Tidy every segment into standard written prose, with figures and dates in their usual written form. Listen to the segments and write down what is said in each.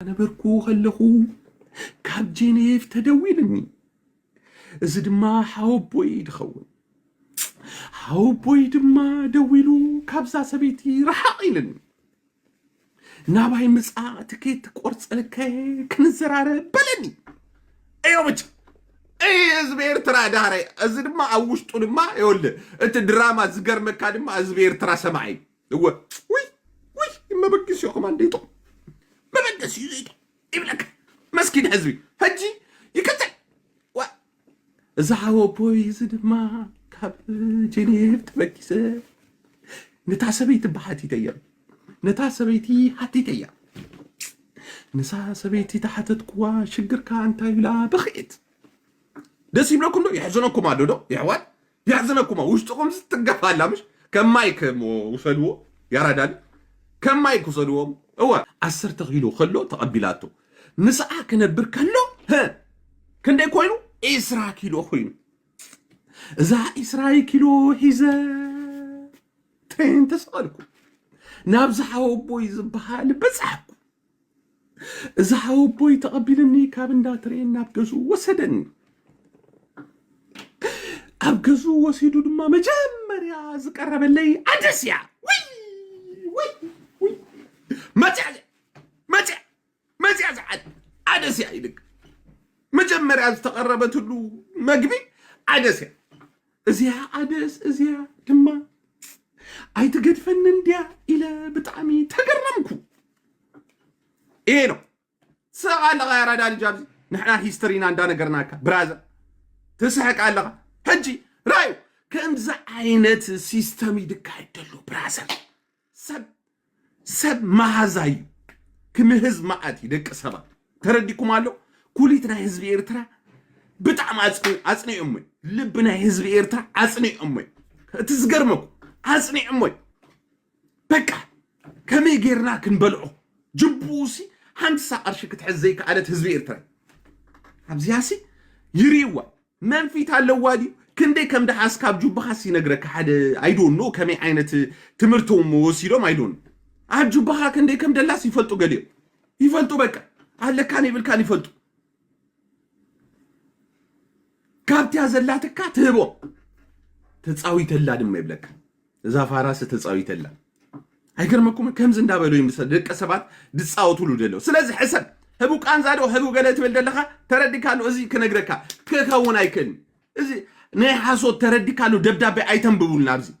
أنا بركو خلخو كاب جينيف تدويلني إذا دما حاوبوي دخون حاوبوي دما دويلو كابزا سبيتي رحاقيلن ناباي مسعى تكيت قرص لكي كنزرارة بلني أيوة بجا أي أزبير ترى داري إذا دما أوشتو دما يقول أنت دراما زقر مكان دما أزبير ترى سمعي هو وي ما بكيس يا كمان ديتو ما بدس يزيدو يبلك مسكين حزبي هجي يكتل زعو بوي زد ما كاب جنيف تبكيسه نتعسبيت بحاتي تيا نتعسبيتي حتي تيا نتعسبيتي تحت تقوى شجر كان تايلا بخيت دس يبلكم دو يحزنكم عدو دو يحوال يحزنكم وشتكم ستنقفها لا مش كم مايك وصلوه يا رادال كم مايك وصلوهم هو 10 كيلو خلو تقبلاته نسعى كنبر كله ها كندي كوينو 10 كيلو خوينو إذا 10 كيلو حيزة تين تسألكم نابز حاوبوي زبحال بزحكم إذا حاوبوي تقبلني كابن داترين نابجزو وسدني أبجزو وسيدو دما مجمر يا زقرب اللي عدسيا وي ما تعزعد عدسيا يدك مجمر يا تقربت له مقبي عدسيا ازيا عدس ازيا دما اي تقدفن انديا الى بطعمي تقرمكو ايه نو ساعة لغا يا رادال جابزي نحنا هيسترينا عندنا قرناكا برازا تسحق على هجي رايو كمزا عينت سيستمي دك عيدلو برازا سب مازاي كم هز معاتي دك سبا ترديكم علو كوليتنا حزب إيرترا بطعم عصني أمي لبنا حزب إيرترا عصني أمي تزقرمكو عصني أمي بكا كمي غيرنا كنبلعو جبوسي هنسا أرشك تحزيك على حزب إيرترا عبزياسي يريوا من في تالوادي كندي كم ده حاسكاب جبخاسي نقرك حدا ايدون نو كمي عينة تمرتهم وسيلهم ايدون عاد جبخا كندي كم دلاس يفلطو قليل يفلطو بكا هلا كان بالكان يفلطو كابتي زلاتك تهبو تتصاوي تلا دم يبلك اذا فاراس تتصاوي تلا አይገርመኩም ከምዝ እንዳበሉ ይምሰል ደቀ ሰባት ድጻውቱ ሉደለው ስለዚህ حسب هبو كان زادو هبو قالت بلدلخا تردكالو ازي كنغركا ككون ايكن ازي ناي حاسو تردكالو دبدابي ايتم ببولنا ابزي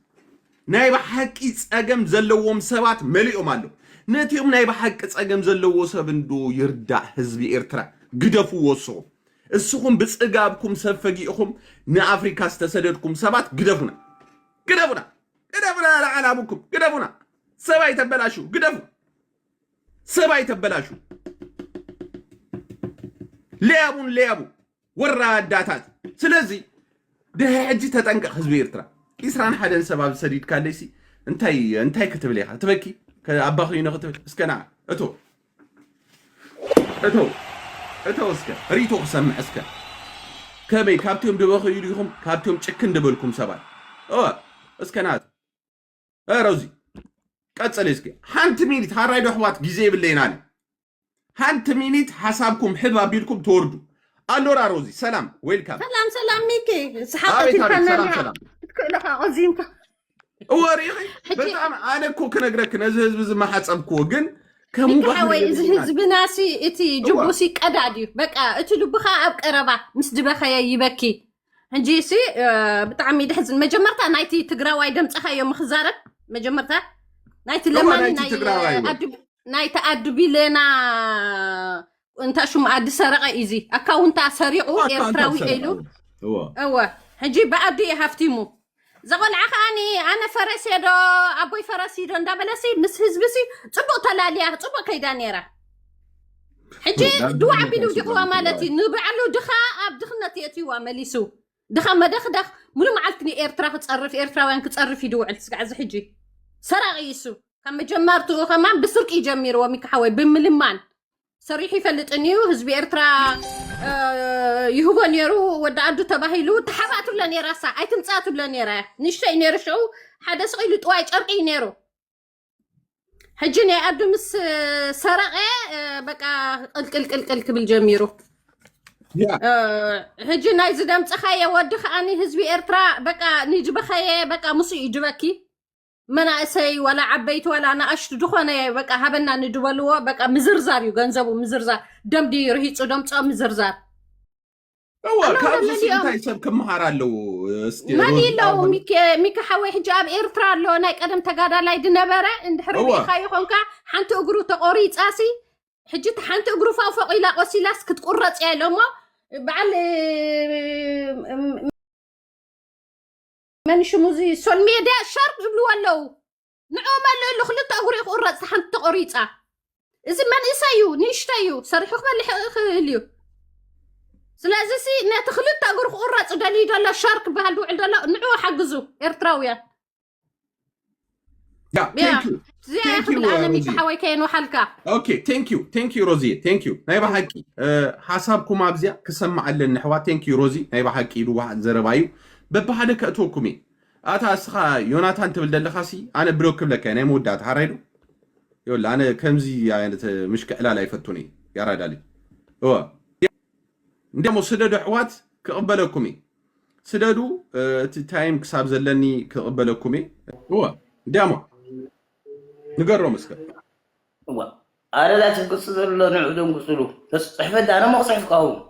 ناي بحقي صقم زلووم سبات مليوم አለው ነቲዮም ናይ በሐቅ ጸገም ዘለዎ ሰብ እንዶ ይርዳ ህዝቢ ኤርትራ ግደፉ ወሶ እስኹም ብጽጋብኩም ሰፈጊኢኹም ንአፍሪካ ዝተሰደድኩም ሰባት ግደፉና ለዓላሙኩም ግደፉና ሰባይ ተበላሹ ግደፉ ሰባይ ተበላሹ ليابو ወራዳታት ስለዚህ ደህጂ ተጠንቀቅ ህዝቢ ኤርትራ ኢስራን ሓደን ሰባብ ሰዲድ ካለይሲ እንታይ ክትብለኻ ትበኪ ከአባኺ ነው ክትብል እስከና እቶ እስከ ሪቶ ሰምዕ እስከ ከመይ ካብቶም ደበኺ ይልኩም ካብቶም ጭክን ደበልኩም ሰባት እስከና አሮዚ ቀጽል እስኪ ሓንቲ ሚኒት ሃራይዶ ኣሕዋት ግዜ ይብለናል ሓንቲ ሚኒት ሓሳብኩም ሕባብ ቢልኩም ተወርዱ አሎራ ሮዚ ሰላም ዌልካም ሰላም ሚኪ ሰሓብቲ ሰላም ትክእልኻ ቆዚምካ ወሪኺ በጣም አነ እኮ ክነግረክ ነዚ ህዝብ ዝማሓፀብክዎ ግን ከሙ ባሕወይ እዚ ህዝብ ናሲ እቲ ጅቡሲ ቀዳድዩ በቃ እቲ ልብኻ ኣብ ቀረባ ምስ ድበኸየ ይበኪ እንጂሲ ብጣዕሚ ድሕዝን መጀመርታ ናይቲ ትግራዋይ ደምፀኻዮ ምኽዛረብ መጀመርታ ናይቲ ለማኒ ናይቲ ኣዱቢለና انت شو معد سرقه ايزي اكاونتا سريعو ايرتراوي ايلو اوا هجي بعدي هفتيمو زغل عخاني انا فرسيدو ابوي فرسيدو اندابلسي مس حزبسي صبو تلاليا صبو كيدانيرا حجي دو عبيلو دخوا مالتي نبعلو دخا اب دخنتي اتيوا مليسو دخا مدخدخ مولو معلتني ايرترا تصرف ايرتراوان كتصرف يدوعل تسقعز حجي سرقيسو كم جمرتو كمان بسرق يجمر وميك حوي بملمان صريح يفلطنيو حزب ኤርትራ ይሁቦ ነሩ ወደ አዱ ተባሂሉ ተሓባቱ ለኔራሳ አይትንጻቱ ለኔራ ንሽይ ነርሽው ሓደ ሰቂሉ ጥዋይ ጨርቂ ነሩ حجني عبد مس سرقة بقى قل كبل جميرو حجنا يزدم تخايا ودخ أني حزبي إرترا بقى نيجي بخايا بقى مصي يجبكي منا أسي ولا عبيت ولا أنا أشت دخانة بقى هبنا ندولوا بقى مزرزار يجنزبوا مزرزار دم دي رهيت ودم تصام مزرزار هو كان سنتاي سب كم هارالو ماني لو ميك حوي حجاب إرترا لو نايك أدم تقادا لاي دنبرة إن حربي خاي خونكا حنتو أجرو تقوريت أسي حجت حنتو أجرو فوق إلى قصيلاس كتقرط يا لما بعل من شموزي سول ميدا شرق جبلو ولو نعوم اللي خلطة أجرو قرط حنتو قريت إذا من إسايو نيشتايو صريحو خبالي خليو سلازي سي نتخلط أجر قرط دليل دلا شارك بهالدو عند دلا نعو حجزو إرتراويا thank you أنا ميك حوي كين وحلكة اوكي thank you روزي thank you نايبا حكي حسابكم أبزيا كسمع لنا حوا thank you روزي نايبا حكي لو واحد زربايو ببحدا كأتوكمي أتا أسخا يوناتان تبل دل خاسي أنا بروكب لك أنا مودات حريدو يقول أنا كمزي يعني مش كألا لا يفتوني يا رادالي هو ندمو سددو حوات كقبلكمي سددو تايم كساب زلني كقبلكمي هو دامو نقرو مسكر هو أنا لا تقصد له نعودو نقصلو صحفة أنا ما صحف قاوم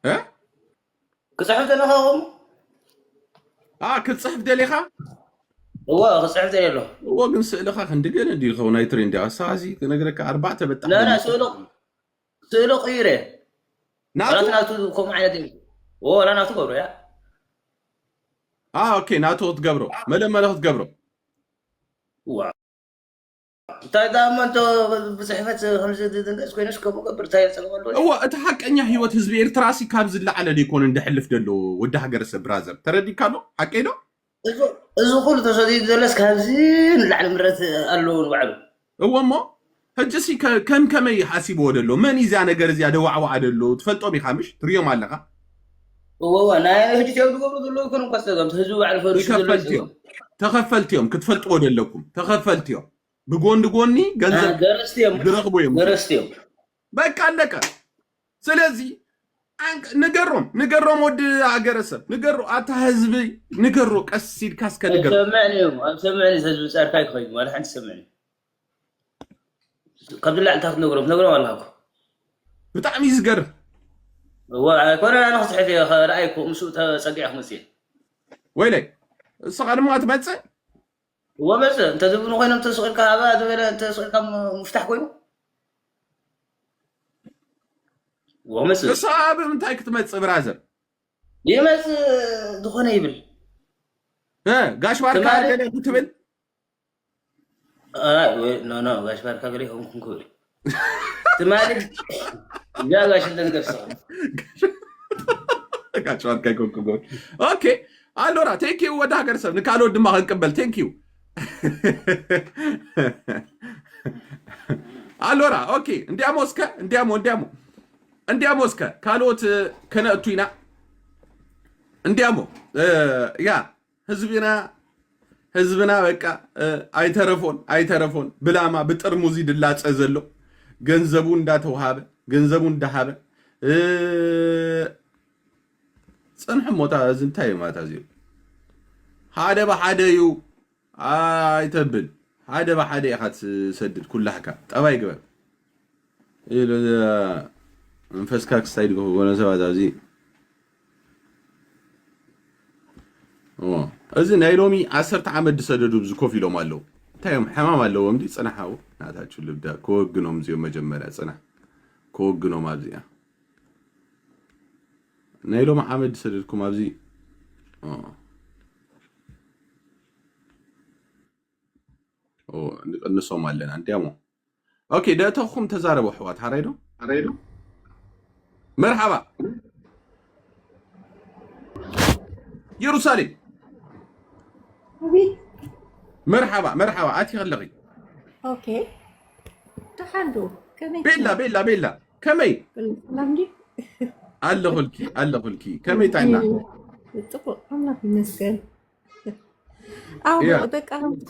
ها كصحفة أنا قاوم كنت صحف دليخا هو صحفة له هو قنس لخا خندقل ندي خو نايترين دي أساسي كنقرك 4 بتاع لا سؤال خيره ناتو كم على دي لا ناتو قبره يا اوكي ناتو تقبره ملما تقبره واو تاي دائما انت بصحفه 5 دقائق كوينش كقبر تاي تقبله هو اتحق اني هيوت حزب ارتراسي كابز على ديكون اندحلف دلو ودا هاجر برازر تردي كانو حقيدو اذا كل تصديق دلس كابزين لعل مرت قالو وعلو هو مو هجسي كم يحاسبو دلو من يزا ነገር እዚያ ደዋዕዋ ደሎ ትፈልጦ ቢኻምሽ ትሪዮም ኣለኻ هو انا هجيت يقول دلو كن قصدهم هزو على فرش ተኸፈልቲዮም ክትፈልጥዎ ደለኩም ተኸፈልቲዮም ብጎንኒ ገንዘብ ገረስቲዮም በቃ ኣለቀ ስለዚህ ንገሮም ወድ አገረሰብ ንገሮ አታ ህዝብ ንገሮ ቀሲድ ካስከ ንገሮ ሰምعني ህዝብ ጻርካይ ኮይን ማለት አንተ ሰምعني قبل لا تعرف نقرب والله بطعم يزقر وكنا انا صحيح في رايكم مشو تصقيح مسيح ويلي الصغار ما تمص هو بس انت تبنوا وين انت سؤال كهذا انت سؤال كم مفتاح كويس هو مثل صعب انت تمص برازر يمس دخونه يبل قاش بارك على كتبل لا غاش بارك عليه هم كنكوري تمالك لا غاش انت نقصر غاش بارك كنكوري اوكي allora thank you ወደ ሀገር ሰብ ንካሎ ድማ እንቀበል thank you allora okay እንዲያሞ እስከ ካሎት ከነቱይና እንዲያሞ ያ ህዝብና በቃ አይተረፎን ብላማ በጥርሙዝ ይድላጸ ዘሎ ገንዘቡ እንዳሃበ صنح موتا زنتاي ماتا زيو هذا بحديو تبل هذا بحدي اخات سدد كل حكا طباي غبا يلو منفسكاك ستايل غو ولا سبا زي ازي نايلومي 10 عمد سددو بز كوفي لو مالو تايم حمام አለው ወምዲ ጽናሃው ናታችሁ ልብዳ ኮግኖም ዚዮ መጀመሪያ ጽና ኮግኖም አብዚያ نايلو محمد سددكم ابزي نقنصهم علينا انتيامو اوكي داتهم تزاربوا حوات حريدو مرحبا يروساليم مرحبا اتي غلغي اوكي تحندو كمي بيلا كمي لامدي الله خلكي كم يتعنا تقول الله بالنسبة أو بقى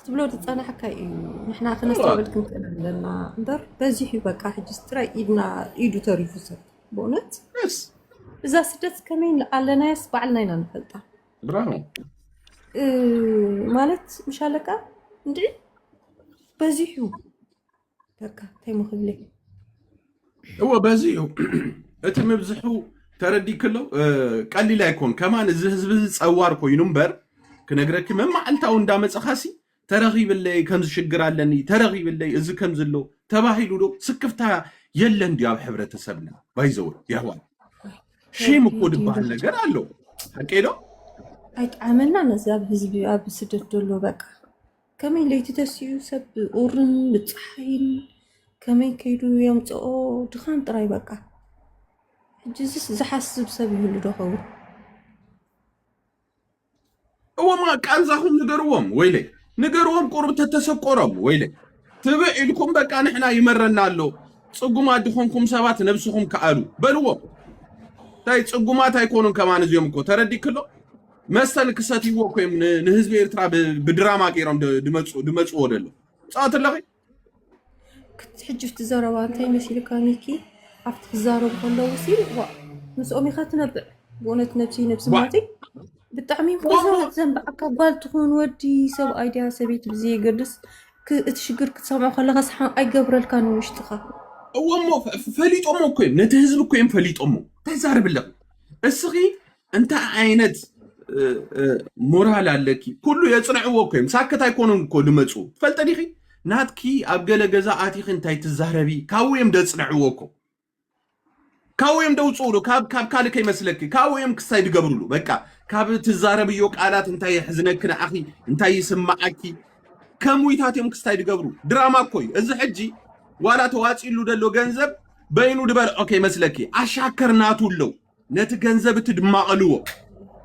تبلو تصنع كاي نحنا خنستقبل كنت لنا ندر بزيح بقى حج استرا إيدنا إيدو تريفوس بونت بس إذا سدت كمين على ناس بعلنا نفلتا برافو مالت مش هلكا ندري بزيحو بقى تيمو خبلي هو بزيحو أتم بزحو تردي كله قال لا يكون كمان الزهز تصور كوينو مبر كنغرك ما معلتاو اندامص خاسي ترغيب اللي كم شجر علني ترغيب اللي اذ كم زلو تباهيلو دو سكفتا يلن دياب حبرتسبنا بايزو يهوان شي مكود بحال ነገር አለው አቄዶ አይጣመና ነዛብ ህዝብ አብ ስደት ደሎ በቃ ከመይ ለይቲ ተስዩ ሰብ ኦርን ልጽሐይን ከመይ ከይዱ የምጽኦ ድኻን ጥራይ በቃ ጅዝስ ዝሐስብ ሰብ ይሁሉ ደኸው وما كان زاخم نقروهم ويلي نقروهم قرب تتسقرهم ويلي تبعيلكم بقى نحنا يمرنا له صقوما دخونكم سبات نفسكم كالو بلوهم تاي صقوما تايكونون كمان زيومكو تردي كله مثلا كساتي وكم نهزب إرترا بدراما كيرام دمصو ودلو صات لغي كنت حجفت زراوان تاي مسيلك انيكي عفت زارو كله وسيل وا مسؤمي خات نبع بونت نفس ماتي بالتعميم فوزو زنب أكبر تكون ودي سب أيديا سبيت بزي قدس كتشجر كتسمع خلاص أي قبر الكانو يشتخا أمو فليت أمو كيم نتهزب كيم فليت أمو تزار بالله الصغي أنت عينت مورال عليكي كله يصنعوا كيم ساكت يكونون كل مسؤول فالتاريخي ناتكي أبجل جزاءاتي خنتاي تزهربي كاويم دصنعوكم كاويم دوصولو كاب كالك يمسلك كاويم كسايد قبرلو بقى كاب تزاربيو قالات انتي حزنكنا اخي انتي يسمعكي كم ويتاتيم كسايد قبرو دراما كوي از حجي ولا تواصيلو دلو گنزب بينو دبل اوكي مسلكي اشاكرناتو نت گنزب تدماقلو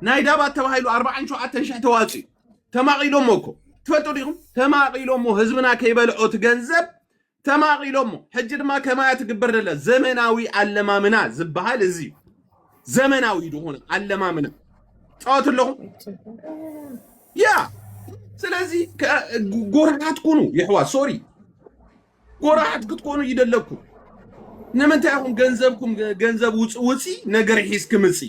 نايدابا تبايلو 40 شعات تنشح تواصي تماقيلو موكو تفلتو ديهم تماقيلو مو حزبنا كيبلعوت گنزب تماقيلومو حجر ما كما يتقبر لله زمناوي علمامنا زبحال ازي زمناوي دهون علمامنا صوت لهم يا سلازي غورات كونو يحوا سوري غورات كتكونو يدلكو نمنتاهم ገንዘብኩም ገንዘብ ውጪ ነገር ሂስክ ምጺ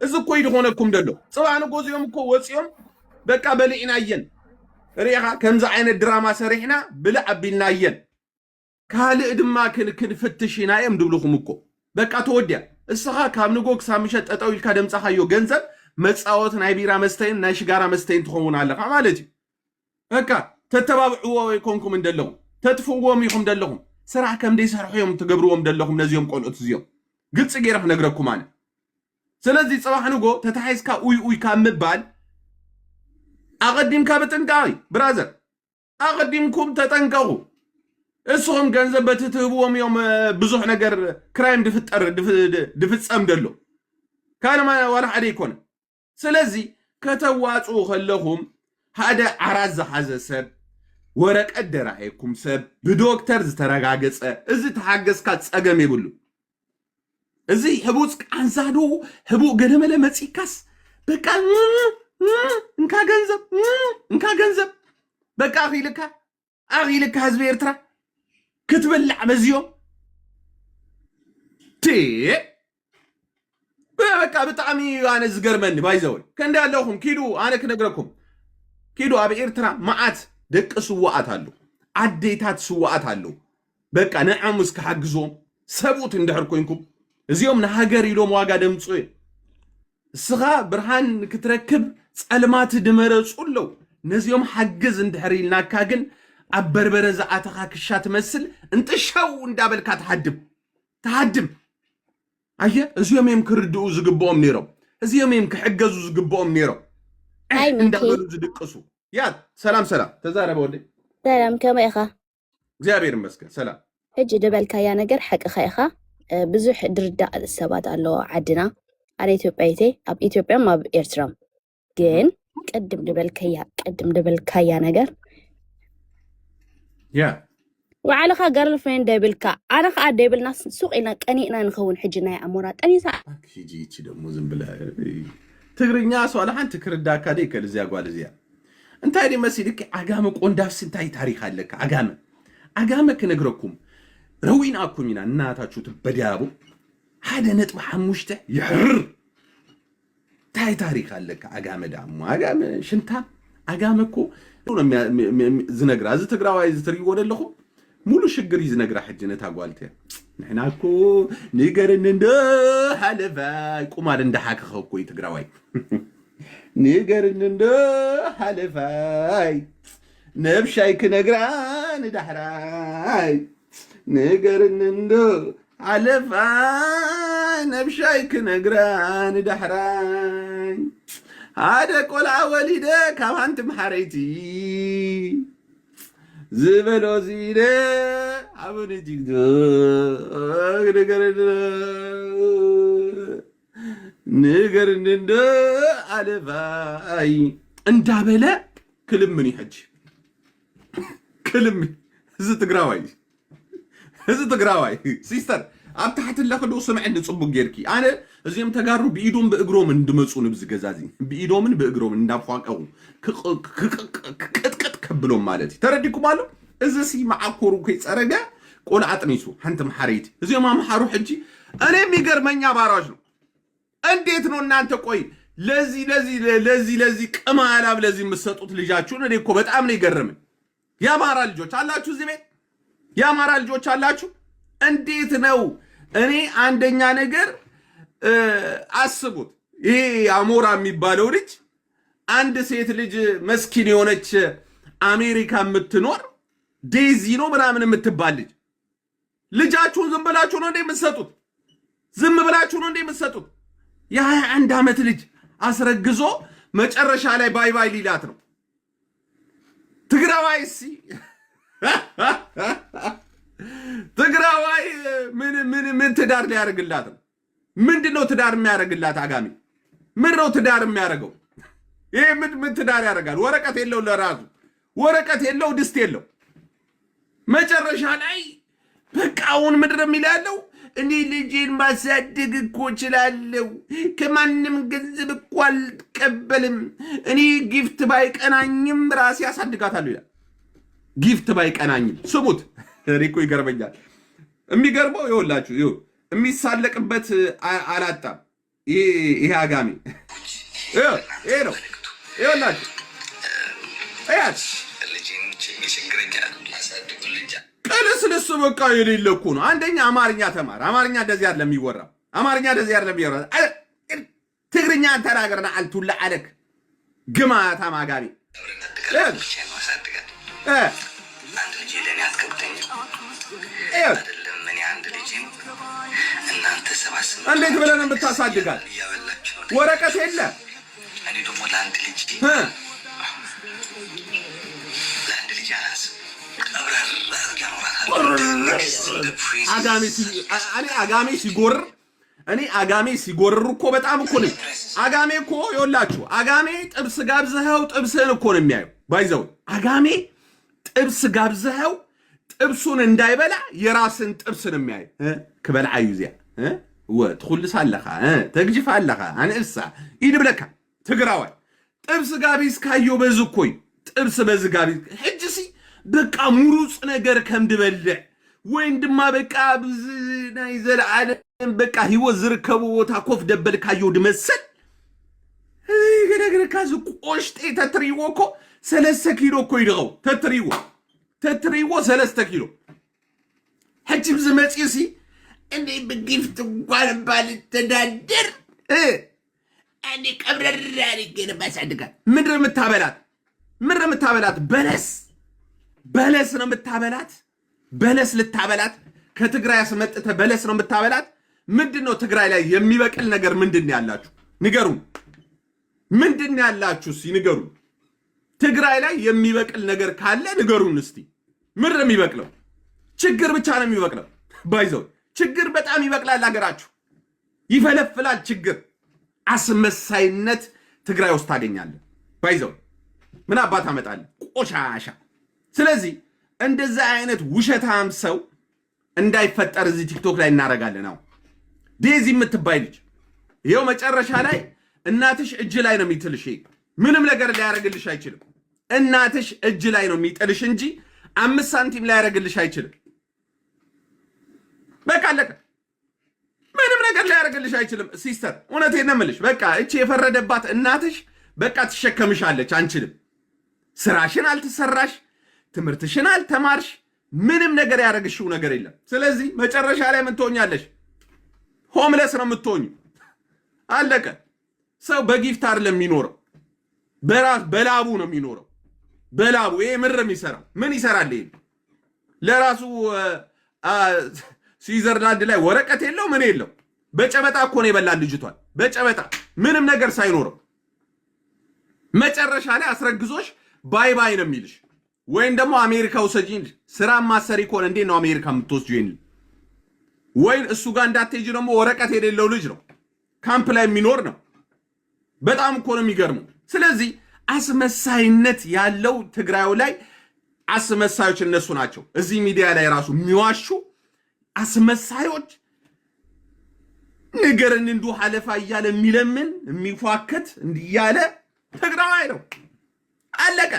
እዚ እኮ ይድሆነኩም ደሎ ጽባኑ ጎዚዮም እኮ ወጪዮም በቃ በልኢናየን ሪኻ ከምዛ አይነት ድራማ ሰሪሕና ብልዓቢልናየን ካልእ ድማ ክንፍትሽና እዮም ድብልኹም እኮ በቃ ተወድያ እስኻ ካብ ንጎክ ሳምሸት ጠጠው ኢልካ ደምጻኻዮ ገንዘብ መጻወት ናይ ቢራ መስተይን ናይ ሽጋራ መስተይን ትኸውን ኣለኻ ማለት እዩ በቃ ተተባብዕዎ ይኮንኩም እንደለኹም ተጥፍዎም ይኹም ደለኹም ስራሕ ከም ደይሰርሕዮም ትገብርዎም ደለኹም ነዚዮም ቆልኦት እዚዮም ግልጽ ገይረ ክነግረኩም ኣነ ስለዚ ጽባሕ ንጎ ተታሒዝካ ኡይ ካብ ምባል ኣቐዲምካ በጥንቃቂ ብራዘር ኣቐዲምኩም ተጠንቀቑ እስኹም ገንዘብ በትትህብዎም እዮም ብዙሕ ነገር ክራይም ድፍጸም ደሎ ካነማ ዋላ ሓደ ይኮነ ስለዚ ከተዋፁ ከለኹም ሓደ ዓራት ዝሓዘ ሰብ ወረቀት ደራሒኩም ሰብ ብዶክተር ዝተረጋገፀ እዚ ተሓገዝካ ፀገም ይብሉ እዚ ሕቡፅ ቃንዛዶ ሕቡእ ገደመለ መፂካስ በቃ እንካ ገንዘብ በቃ ኣኺልካ ህዝቢ ኤርትራ ክትበልዕ በዚዮም በቃ ብጣዕሚ ኣነ ዝገርመኒ ባይዘወይ ከንዲ ኣለኹም ኪዱ ኣነ ክነግረኩም ኪዱ ኣብ ኤርትራ መዓት ደቂ ስዋኣት ኣለው ዓዴታት ስዋኣት ኣለው በቃ ንዕሙስ ክሓግዞም ሰብኡት እንድሕር ኮይንኩም እዚኦም ንሃገር ኢሎም ዋጋ ደምፁ እስኻ ብርሃን ክትረክብ ጸልማት ድመረፁ ኣለው ነዚኦም ሓግዝ እንድሕር ኢልናካ ግን ኣብ በርበረ ዝኣተኻ ክሻ ትመስል እንጥሻው እንዳበልካ ተሓድም ኣየ እዚኦም እዮም ክርድኡ ዝግብኦም ነይሮም እዚኦም እዮም ክሕገዙ ዝግብኦም ነይሮም እንዳበሉ ዝድቅሱ ያ ሰላም ተዛረበ ወዲ ሰላም ከመይ ኢኻ እግዚአብሔር ይመስገን ሰላም ሕጂ ደበልካያ ነገር ሓቂኻ ኢኻ ብዙሕ ድርዳእ ሰባት ኣለዎ ዓድና ኣነ ኢትዮጵያዊቴ ኣብ ኢትዮጵያን ኣብ ኤርትራን ግን ቀድም ደበልካያ ነገር ያ وعلى خا جرل فريند دبلكا أنا خا دبلنا سوق إلنا كنينا نخون حجنا يا أمورات أني سا كيجي تشيد موزن بلا تقرينيا سؤال عن تكرر داكا ديك الزيا قوال زيا እንታይ ዲ መሲልክ አጋመ ቆንዳፍስ እንታይ ታሪክ አለካ አጋመ ከነግረኩም ረዊናኩም ኢና እናታችሁ ትበዳቡ ሓደ ነጥብ 5 ይሕር ታይ ታሪክ አለካ አጋመ ዳሙ አጋመ ሽንታ አጋመ እኮ ዝነግራ እዚ ትግራዋይ ዝትሪዎ ደለኹ ሙሉ ሽግር ይዝነግራ ሕጅነት አጓልተ ንሕና እኮ ንገርን እንደ ሓለፋይ ቁማር እንዳሓከኸ እኮ ትግራዋይ ንገርን እንደ ሓለፋይ ነብሻይ ክነግራ ንዳሕራይ ንገርን እንደ ሓለፋይ ነብሻይ ክነግራ ንዳሕራይ ሓደ ቆልዓ ወሊደ ካብ ሓንቲ መሓረይቲ ዝበሎ ዚደ አቡነ ጅግዶ ንገርን እንደ አለፋይ እንዳበለ ክልምን ይሕጅ ክልምን እዚ ትግራዋይ ሲስተር ኣብ ታሕቲ ለኽዶ ስምዕኒ ጽቡቅ ጌርኪ ኣነ እዚኦም ተጋሩ ብኢዶም ብእግሮም እንድመፁ ንብዚ ገዛዚ ብኢዶምን ብእግሮም እንዳፏቀው ክቅጥቅጥ ከብሎም ማለት ተረዲኩም አሉ እዚ ሲ ማዓኮሩ ከይጸረገ ቆልዓ ጥኒሱ ሓንቲ መሓረይቲ እዚኦም አምሓሩ ሕጂ እኔ የሚገርመኛ ባራጅ ነው እንዴት ነው እናንተ ቆይ ለዚ ቅማላብ ለዚ የምትሰጡት ልጃችሁን እኔ እኮ በጣም ነው ይገርመኝ ያማራ ልጆች አላችሁ እዚህ ቤት ያማራ ልጆች አላችሁ እንዴት ነው እኔ አንደኛ ነገር አስቡት ይሄ አሞራ የሚባለው ልጅ አንድ ሴት ልጅ መስኪን የሆነች አሜሪካ የምትኖር ዴዚ ነው ምናምን የምትባል ልጃችሁን ዝም ብላችሁ ነው እንዴ የምትሰጡት ዝም ብላችሁ ነው እንዴ የምትሰጡት የ21 ዓመት ልጅ አስረግዞ መጨረሻ ላይ ባይ ባይ ሊላት ነው ትግራዋይሲ ትግራዋይ ምን ትዳር ሊያደርግላት ነው ምንድነው ትዳር የሚያደርግላት አጋሚ ምንድነው ትዳር የሚያደርገው ይሄ ምን ትዳር ያደርጋል ወረቀት የለው ለራሱ ወረቀት የለው ድስት የለው መጨረሻ ላይ በቃውን ምድር የሚላለው እኔ ልጄን ማሳደግ እኮ እችላለሁ ከማንም ገንዘብ እኮ አልቀበልም እኔ ጊፍት ባይቀናኝም ራሴ ያሳድጋታለሁ ይላል ጊፍት ባይቀናኝም ስሙት ሪኮ ይገርመኛል የሚገርመው ይኸውላችሁ የሚሳለቅበት አላጣም ይሄ አጋሚ ይሄ ነው ይኸውላችሁ እያት ቅልስልስ በቃ የሌለ እኮ ነው አንደኛ አማርኛ ተማር አማርኛ እንደዚህ አይደለም የሚወራው አማርኛ እንደዚህ አይደለም የሚወራው ትግርኛ ተናገርና አልቱላ አለክ ግማታ ማጋሚ እንዴት ብለን የምታሳድጋል ወረቀት የለ አጋሜ ሲጎርር እኮ በጣም እኮ ነው አጋሜ እኮ ይኸውላችሁ አጋሜ ጥብስ ጋብዘኸው ጥብስህን እኮ ነው የሚያየው ባይዘው አጋሜ ጥብስ ጋብዘኸው ጥብሱን እንዳይበላ የራስን ጥብስ ነው የሚያየው ክበልዓዩ እዚያ ወትኹልስ አለኻ ተግጅፍ አለኻ አንእሳ ይድብለካ ትግራዋይ ጥብስ ጋቢስ ካዮ በዝኮይ ጥብስ በዝጋቢ ሕጅሲ በቃ ሙሩጽ ነገር ከምድበልዕ ወይ ድማ በቃ ናይ ዘለዓለም በቃ ህይወት ዝርከቡ ቦታ ኮፍ ደበል ካዮ ድመሰል ገረገረካ ዝቆሽጤ ተትሪዎ እኮ 3 ኪሎ እኮ ይድኸው ተትሪዎ 3 ኪሎ ሕጅብ ዝመፂሲ እንዴ በጊፍት እንኳን ባልተዳደር እኔ ቀብረራሪ ግን ባሳድጋት ምድር የምታበላት በለስ ነው የምታበላት በለስ ልታበላት ከትግራይ ያስመጥተ በለስ ነው የምታበላት ምንድነው ትግራይ ላይ የሚበቅል ነገር ምንድነው ያላችሁ ንገሩን ምንድነው ያላችሁ እስቲ ንገሩን ትግራይ ላይ የሚበቅል ነገር ካለ ንገሩን እስቲ ምንድነው የሚበቅለው ችግር ብቻ ነው የሚበቅለው ባይዘው ችግር በጣም ይበቅላል ሀገራችሁ ይፈለፍላል ችግር አስመሳይነት ትግራይ ውስጥ ታገኛለህ ባይዘው ምን አባት አመጣለ ቆሻሻ ስለዚህ እንደዛ አይነት ውሸታም ሰው እንዳይፈጠር እዚህ ቲክቶክ ላይ እናረጋለን ነው ዴዚ የምትባይ ልጅ ይሄው መጨረሻ ላይ እናትሽ እጅ ላይ ነው የሚትልሽ ምንም ነገር ሊያረግልሽ አይችልም እናትሽ እጅ ላይ ነው የሚጥልሽ እንጂ 5 ሳንቲም ላይ ያደርግልሽ አይችልም። በቃ አለቀ። ምንም ነገር ላይ ያደርግልሽ አይችልም። ሲስተር እውነቴን ነው የምልሽ። በቃ እቺ የፈረደባት እናትሽ በቃ ትሸከምሻለች። አንችልም። ስራሽን አልተሰራሽ፣ ትምህርትሽን አልተማርሽ፣ ምንም ነገር ያደረግሽው ነገር የለም። ስለዚህ መጨረሻ ላይ ምን ትሆኛለሽ? ሆምለስ ነው የምትሆኙ። አለቀ። ሰው በጊፍት አይደለም የሚኖረው፣ በላቡ ነው የሚኖረው። በላቡ ይሄ ምር የሚሰራው ምን ይሰራል? ይሄ ለራሱ ስዊዘርላንድ ላይ ወረቀት የለው ምን የለው። በጨበጣ እኮ ነው የበላን ልጅቷን፣ በጨበጣ ምንም ነገር ሳይኖረው። መጨረሻ ላይ አስረግዞሽ ባይ ባይ ነው የሚልሽ። ወይም ደግሞ አሜሪካ ውሰጂኝ። ስራ ማሰሪ ከሆነ እንዴት ነው አሜሪካ የምትወስጂው? ወይም እሱ ጋር እንዳትሄጂ ደግሞ ወረቀት የሌለው ልጅ ነው፣ ካምፕ ላይ የሚኖር ነው። በጣም እኮ ነው የሚገርመው። ስለዚህ አስመሳይነት ያለው ትግራዩ ላይ አስመሳዮች እነሱ ናቸው። እዚህ ሚዲያ ላይ ራሱ የሚዋሹ አስመሳዮች፣ ነገርን እንዱ ሐለፋ እያለ የሚለምን የሚፏከት እንዲያለ ትግራዋይ ነው። አለቀ።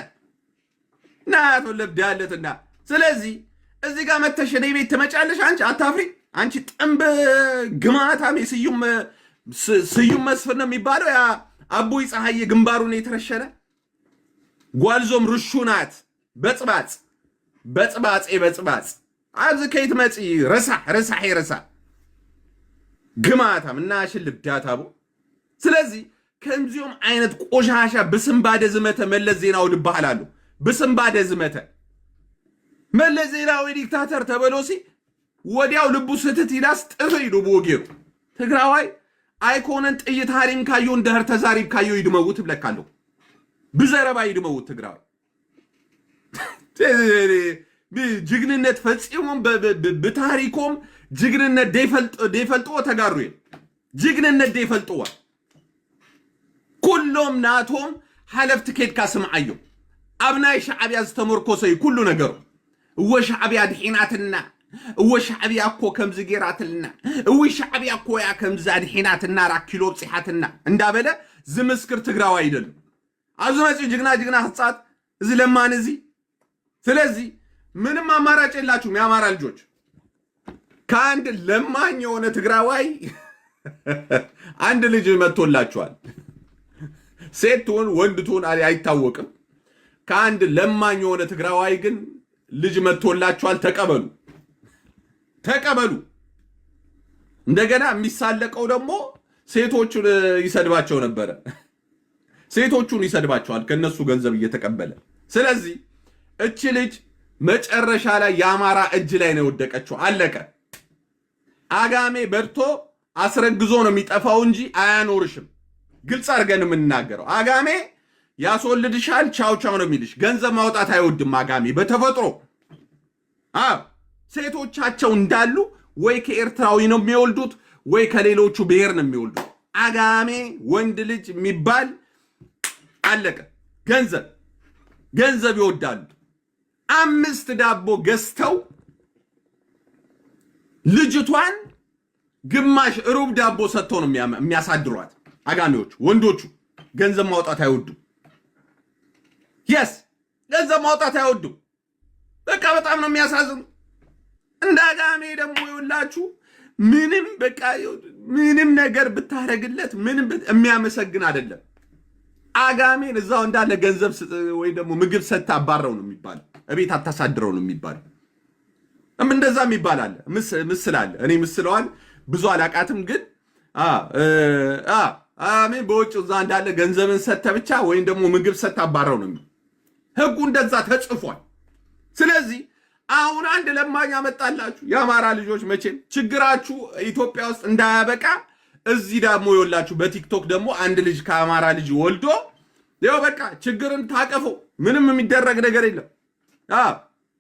ናቶ ለብዳ ያለትና ስለዚህ እዚህ ጋር መተሽ እኔ ቤት ትመጫለሽ። አንቺ አታፍሪ? አንቺ ጥንብ ግማታም ስዩም መስፍን ነው የሚባለው። ያ አቦይ ፀሐዬ ግንባሩን የተረሸነ ጓልዞም ርሹናት በጽባጽ አብዝ ከይት መጪ ረሳ ግማታም እና ሽልብ ዳታቡ። ስለዚህ ከምዚዮም አይነት ቆሻሻ ብስምባደ ዝመተ መለስ ዜናዊ ልባህላሉ። ብስምባደ ዝመተ መለስ ዜናዊ ዲክታተር ተበሎሲ ወዲያው ልቡ ስትት ይላስ ጥፍ ይዱ ቦጌሩ ትግራዋይ አይኮነን ጥይት ሃሪም ካዩ እንደህር ተዛሪብ ካዩ ይድመውት ብለካለሁ ብዘረባ ይድመውት ትግራዋይ ጅግንነት ፈጽሞም በታሪኮም ጅግንነት ደይፈልጦ ተጋሩ ጅግንነት ደይፈልጦ ኩሎም ናቶም ሐለፍት ኬድ ካስምዓዮ አብናይ ሻዕቢያ ዝተመርኮሰይ ኩሉ ነገሩ ወሻዕቢያ ድሒናትና ወሻዕቢያ እኮ ከምዝ ጌራትልና ወሻዕቢያ እኮ ያ ከምዝ ድሒናትና ራኪሎ ጽሓትና እንዳበለ ዝምስክር ትግራዋ አይደለም። አዝመጪ ጅግና ህጻት እዚ ለማን እዚ። ስለዚህ ምንም አማራጭ የላችሁም የአማራ ልጆች። ከአንድ ለማኝ የሆነ ትግራዋይ አንድ ልጅ መጥቶላችኋል። ሴት ትሁን ወንድ ትሁን አይታወቅም። ከአንድ ለማኝ የሆነ ትግራዋይ ግን ልጅ መጥቶላችኋል። ተቀበሉ። እንደገና የሚሳለቀው ደግሞ ሴቶቹን ይሰድባቸው ነበረ። ሴቶቹን ይሰድባቸዋል ከነሱ ገንዘብ እየተቀበለ። ስለዚህ እቺ ልጅ መጨረሻ ላይ የአማራ እጅ ላይ ነው የወደቀችው። አለቀ። አጋሜ በርቶ አስረግዞ ነው የሚጠፋው እንጂ አያኖርሽም። ግልጽ አድርገን የምንናገረው አጋሜ ያስወልድሻል፣ ቻው ነው የሚልሽ። ገንዘብ ማውጣት አይወድም አጋሜ በተፈጥሮ። ሴቶቻቸው እንዳሉ ወይ ከኤርትራዊ ነው የሚወልዱት ወይ ከሌሎቹ ብሔር ነው የሚወልዱት። አጋሜ ወንድ ልጅ የሚባል አለቀ። ገንዘብ ይወዳሉ። 5 ዳቦ ገዝተው ልጅቷን ግማሽ ሩብ ዳቦ ሰጥተው ነው የሚያሳድሯት አጋሜዎች። ወንዶቹ ገንዘብ ማውጣት አይወዱም። ገንዘብ ማውጣት አይወዱም። በቃ በጣም ነው የሚያሳዝኑ። እንደ አጋሜ ደግሞ ይውላችሁ ምንም ነገር ብታረግለት ምንም የሚያመሰግን አይደለም። አጋሜን እዛው እንዳለ ገንዘብ ወይ ደግሞ ምግብ ሰጥታ አባረው ነው የሚባለው። እቤት አታሳድረው ነው የሚባለው። እንደዛም ይባላል። ምስል አለ። እኔ ምስለዋል ብዙ አላቃትም፣ ግን አሜን በውጭ እዛ እንዳለ ገንዘብን ሰጥተ ብቻ ወይም ደግሞ ምግብ ሰጥታ አባረው ነው። ህጉ እንደዛ ተጽፏል። ስለዚህ አሁን አንድ ለማኝ አመጣላችሁ። የአማራ ልጆች መቼም ችግራችሁ ኢትዮጵያ ውስጥ እንዳያበቃ እዚህ ደግሞ ይወላችሁ በቲክቶክ ደግሞ አንድ ልጅ ከአማራ ልጅ ወልዶ ያው በቃ ችግርን ታቀፈው። ምንም የሚደረግ ነገር የለም።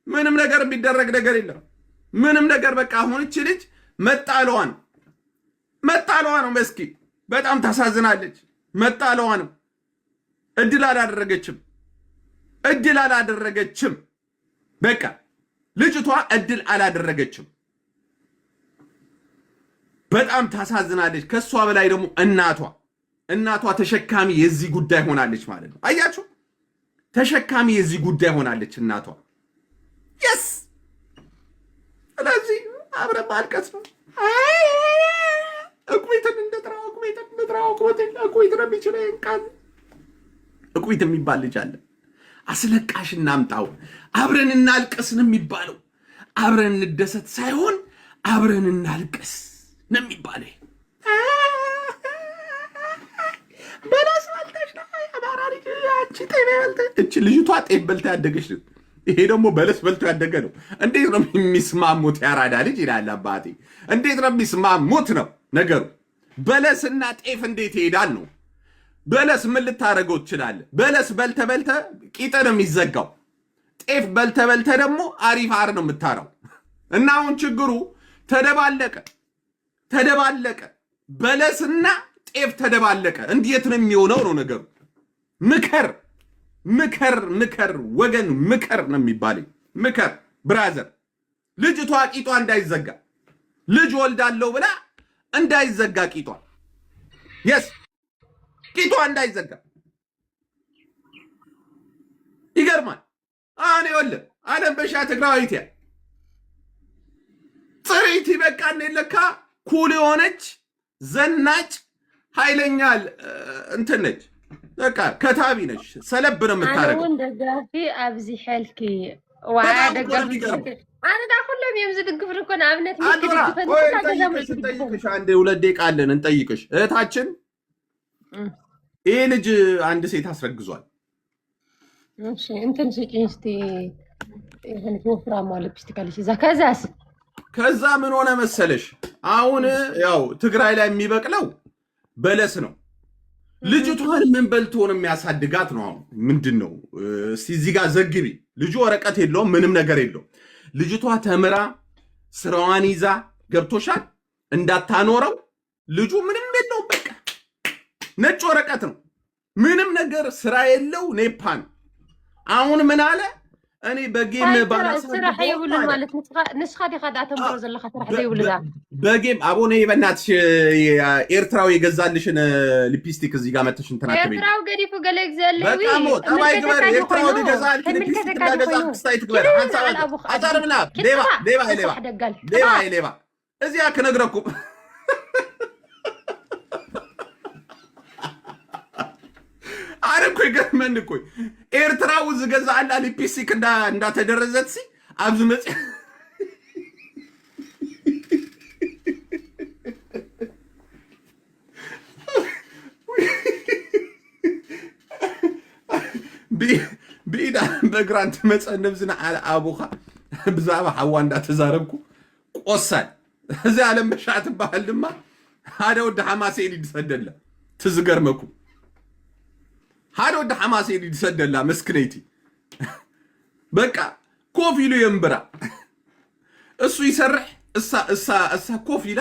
ምንም ነገር የሚደረግ ነገር የለም። ምንም ነገር በቃ አሁን እቺ ልጅ መጣለዋ ነው። መስኪ በጣም ታሳዝናለች። መጣለዋ ነው። እድል አላደረገችም። በቃ ልጅቷ እድል አላደረገችም። በጣም ታሳዝናለች። ከሷ በላይ ደግሞ እናቷ ተሸካሚ የዚህ ጉዳይ ሆናለች ማለት ነው። አያችሁ ተሸካሚ የዚህ ጉዳይ ሆናለች እናቷ። የስ ስለዚህ አብረን ማልቀስ ነው። እቁይትን እንደጥራው እቁይት ነው የሚችለው። ቃል እቁይት የሚባል ልጅ አለ። አስለቃሽ እናምጣው፣ አብረን እናልቀስ ነው የሚባለው። አብረን እንደሰት ሳይሆን አብረን እናልቀስ ነው የሚባለው። በላስ አልቀሽ ነው አባራ ልጅ አንቺ ጤፍ በልተ እቺ ልጅቷ ጤፍ በልታ ያደገች ነው። ይሄ ደግሞ በለስ በልቶ ያደገ ነው። እንዴት ነው የሚስማሙት? ያራዳ ልጅ ይላል አባቴ። እንዴት ነው የሚስማሙት ነው ነገሩ። በለስና ጤፍ እንዴት ይሄዳል ነው። በለስ ምን ልታደርገው ትችላለህ? በለስ በልተ ቂጥ ነው የሚዘጋው። ጤፍ በልተ ደግሞ አሪፍ አር ነው የምታረው። እና አሁን ችግሩ ተደባለቀ። በለስና ጤፍ ተደባለቀ። እንዴት ነው የሚሆነው ነው ነገሩ። ምከር ወገን፣ ምከር ነው የሚባለኝ። ምከር ብራዘር። ልጅቷ ቂጧ እንዳይዘጋ፣ ልጅ ወልዳለሁ ብላ እንዳይዘጋ ቂጧ፣ የስ ቂጧ እንዳይዘጋ። ይገርማል። አሁን ይኸውልህ አለምበሻ ትግራዊት ያ ጽሪት በቃ ለካ ኩል የሆነች ዘናጭ ኃይለኛል እንትን ነች። በቃ ከታቢ ነች። ሰለብ ነው የምታረገው። አሁን ደጋፊ አብዚ ሐልኪ ዋ ደጋፊ አነ ዳ ሁሉም የምዝ ድግፍ ነው አብነት እንጠይቅሽ። አንዴ 2 ደቂቃ አለን እንጠይቅሽ። እህታችን ይሄ ልጅ አንድ ሴት አስረግዟል። እሺ እንትን ስጪኝ እስቲ ይሄን ወፍራማ ሊፕስቲክ አለሽ እዛ። ከዛ ምን ሆነ መሰለሽ፣ አሁን ያው ትግራይ ላይ የሚበቅለው በለስ ነው። ልጅቷን ምን በልቶ ነው የሚያሳድጋት ነው? አሁን ምንድነው እዚህ ጋር ዘግቢ። ልጁ ወረቀት የለውም፣ ምንም ነገር የለውም። ልጅቷ ተምራ ስራዋን ይዛ ገብቶሻል እንዳታኖረው። ልጁ ምንም የለውም፣ በቃ ነጭ ወረቀት ነው። ምንም ነገር ስራ የለው ኔፓን። አሁን ምን አለ እኔ በጌም ስራ ይውል ማለት ንስኻ ዲኻ ዳተምሮ ዘለኻ ስራ ይውልዳ በጌም አቦኔ በእናትሽ ኤርትራው የገዛልሽን ሊፕስቲክ እዚህ ጋር መተሽ እንትን አትበይ። ኤርትራው ገዲፉ ገለ ይግዛልኝ በቃ ሞ ጠባይ ግበር። ኤርትራው ይገዛል ሊፕስቲክ እንዳገዛ ስታይ ትግበር። አዛርብና ሌባ እዚያ ከነግረኩም አረኩ ይገርመን እኮ ኤርትራው ዝገዛ አላ ሊፕስቲክ እንዳተደረዘት ሲ አብዝ መጽ ቢዳ በግራንት መጸነብዝና አለ አቡኻ ብዛባ ሐዋ እንዳተዛረብኩ ቆሳል እዚ ዓለም መሻት ባህል ድማ ሓደ ወደ ሐማሴ ይድሰደላ ትዝገርመኩ ሓደ ወደ ሐማሴ ይድሰደላ መስክነይቲ በቃ ኮፊሉ የምብራ እሱ ይሰርሕ እሳ ኮፊላ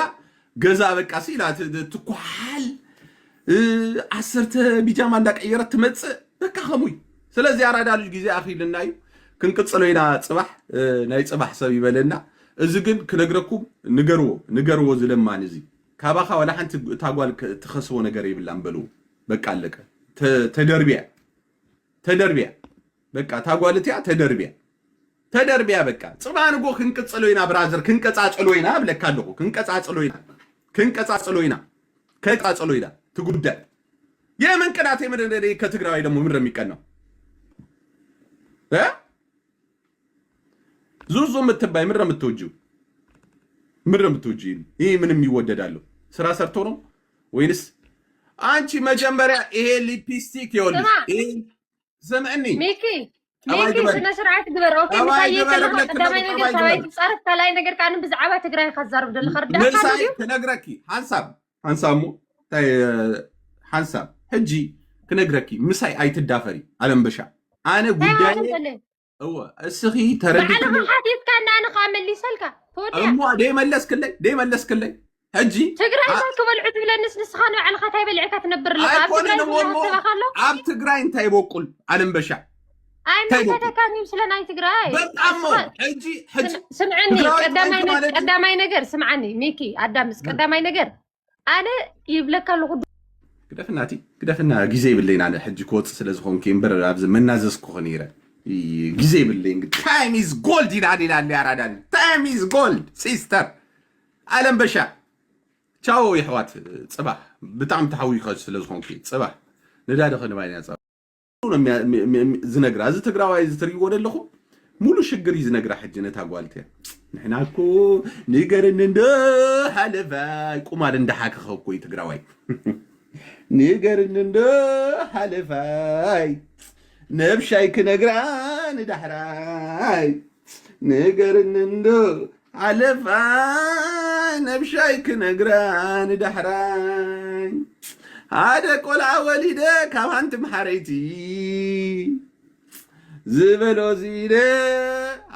ገዛ በቃ ሲላ ትኳል 10 ቢጃማ እንዳቀየረት ትመጽእ በቃ ኸሙይ። ስለዚህ አራዳ ልጅ ጊዜ አኺልና እዩ ክንቅጽለይና ጽባሕ ናይ ጽባሕ ሰብ ይበለና። እዚ ግን ክነግረኩም ንገርዎ ዝለማን እዚ ካባኻ ወላ ሓንቲ ታጓል ትኸስቦ ነገር ይብላን በሉ በቃ አለቀ። ተደርቢያ በቃ ታጓልትያ ተደርቢያ በቃ ጽባንጎ ክንቅጽለይና ብራዘር ክንቀጻጽሎይና ብለካለሁ ክንቀጻጽሎይና ትጉዳይ የምን ቅናት የምንደደ ከትግራይ ደግሞ ምን የሚቀናው ዙዙ የምትባይ ምን የምትወጂው ይሄ ምንም ይወደዳለሁ ስራ ሰርቶ ነው ወይንስ አንቺ መጀመሪያ ይሄ ሊፕስቲክ ይወልሽ ይሄ ዘመኒ ሚኪ ስነ ስርዓት ግበር ኦኬ ታየከለ ቀዳማይ ነገር ሳይት ጻርፍ ከላይ ነገር ካን ብዛዕባ ትግራይ ከዛርብ ደል خرዳ ካሉ ክነግረኪ ሓንሳብ ሕጂ ክነግረኪ ምሳይ ኣይትዳፈሪ አለምበሻ አነ ጉዳይ እስኺ ተረድክ ባዕሉ ሓቲት ካና አነ ካመሊሰልካ ተወዲያ እሞ ደይመለስክለይ ሕጂ ትግራይ ከበልዑ ትብለንስ ንስኻ ነው ባዕልኻ ታይበልዕካ ትነብር ለካ ኣብ ትግራይ እንታይ በቁል አለምበሻ አይ መተካኒ ስለናይ ትግራይ በጣም ሕጂ ስምعني ቀዳማይ ነገር ስምعني ሚኪ አዳምስ ቀዳማይ ነገር አነ ይብለካ ለኹ ግደፍና ጊዜ ብለይና አለ ሕጂ ኮጽ ስለዝኾንከ እምበር ኣብዝ መናዘዝኩ ኾነይረ ጊዜ ብለይ እንግዲህ ታይም ኢዝ ጎልድ ይላል ያራዳል ታይም ኢዝ ጎልድ ሲስተር ዓለም በሻ ቻው ይሕዋት ጽባህ ብጣዕሚ ተሓዊኸ ስለዝኾንከ ጽባህ ንዳደ ኸንባይና ጽባህ ዝነግራ እዚ ትግራዋይ ዝትሪእዎ ዘለኹም ሙሉ ሽግር እዩ ዝነግራ ሕጂ ነታ ጓልተ ንሕና እኮ ንገርኒ እንደ ሓለፋይ ቁማል እንዳሓክኸ እኮ እዩ ትግራዋይ ንገርኒ እንደ ሓለፋይ ነብሻይ ክነግራ ንዳሕራይ ንገርኒ እንደ ሓለፋይ ነብሻይ ክነግራ ንዳሕራይ ሓደ ቆልዓ ወሊደ ካብ ሃንቲ መሓረይቲ ዝበሎ ዚደ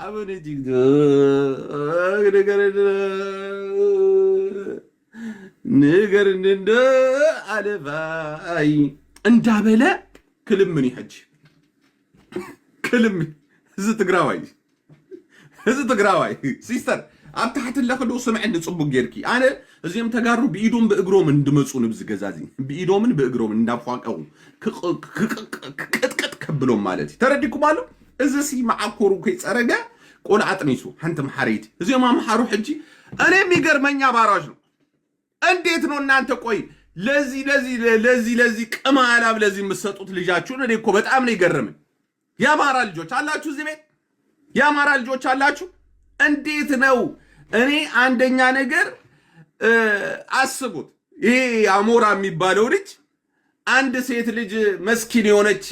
ኣብን ቲክቶክ ንገርኒ እንደ ሓለፋይ እንዳበለ ክልምን ይሕጂ ክልምን እዚ ትግራዋይ ሲስተር ኣብ ታሕቲ ለኽዶ ስምዕኒ ጽቡቅ ጌርኪ ኣነ እዚኦም ተጋሩ ብኢዶም ብእግሮም እንድመፁ ንብዚ ገዛዚ ብኢዶምን ብእግሮም እንዳፏቀው ክቅጥቅጥ ከብሎም ማለት እዩ ተረዲኩም አሉ እዚ ሲ ማዓኮሩ ከይፀረገ ቆልዓ ጥኒሱ ሓንቲ መሓረይቲ እዚኦም ኣምሓሩ ሕጂ እኔ የሚገርመኛ ባራጅ ነው እንዴት ነው እናንተ ቆይ ለዚህ ቅማላም ለዚህ የምትሰጡት ልጃችሁን እኔ እኮ በጣም ነው ይገርምን የአማራ ልጆች አላችሁ እዚህ ቤት የአማራ ልጆች አላችሁ እንዴት ነው እኔ አንደኛ ነገር አስቡት ይሄ አሞራ የሚባለው ልጅ አንድ ሴት ልጅ መስኪን የሆነች